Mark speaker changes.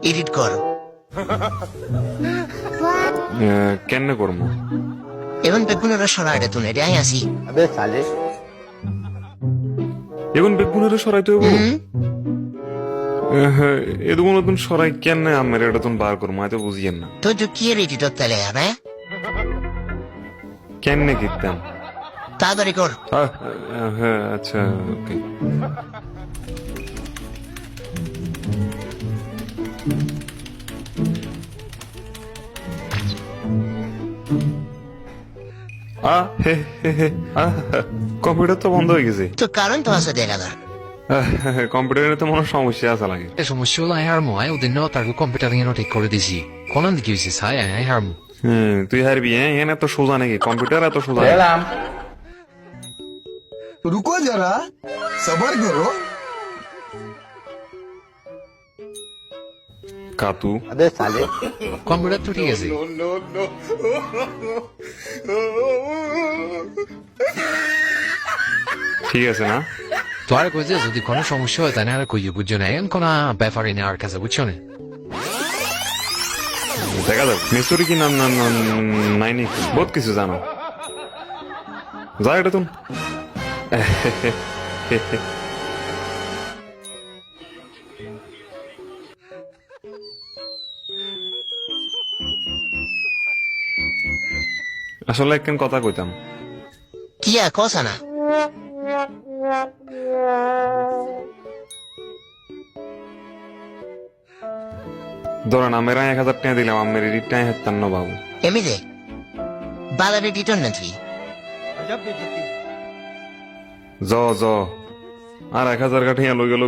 Speaker 1: Edit কর।
Speaker 2: কেমনে করবো?
Speaker 1: এখন বেগুনের সরাইটা তুলে রে আসি।
Speaker 2: এখন বেগুনের সরাইতে হবো?
Speaker 1: হুম?
Speaker 2: এরকম নতুন সরাই কেন আমার এটা তুমি বার করবো আমি তো বুঝিয়েন না
Speaker 1: তো তুই কি এডিটর তাহলে হবে?
Speaker 2: কেমনে কিনতাম?
Speaker 1: তাড়াতাড়ি কর।
Speaker 2: হ্যাঁ আচ্ছা ওকে। কম্পিউটার তো বন্ধ হয়ে গেছে।
Speaker 1: তো কারণ তো আছে দেখা যায়।
Speaker 2: কম্পিউটারে তো মনে সমস্যা আছে লাগে।
Speaker 3: সমস্যা হলো আই হারমো আই ওদের তার কম্পিউটার ইয়ে ঠিক করে দিছি কোন দিকে হয়েছে সাই আই হারমো
Speaker 2: তুই হারবি হ্যাঁ এখানে এত সোজা নাকি কম্পিউটার এত সোজা
Speaker 4: रुको जरा सबर करो।
Speaker 2: কাতু
Speaker 3: কম্পিউটার তো ঠিক আছে
Speaker 2: ঠিক আছে না?
Speaker 3: তো আর কইছে যদি কোনো সমস্যা হয় তাহলে আর কইয়ে বুঝছো না এখন কোনো ব্যাপারই নেই আর কাছে বুঝছো না
Speaker 2: দেখা যাক মিস্ত্রি কি নাম নাই নাকি বহুত কিছু জানো যা এটা তুমি আসলে একখান কথা কইতাম।
Speaker 1: কি আর কথা না।
Speaker 2: ধরেন আমি 1000 টাকা দিলাম আমি রিটার্ন হেতান্ন বাবু
Speaker 1: এমনিতে বালার এডিটর না তুই।
Speaker 2: জ জ আর 1000 টাকা লই গেল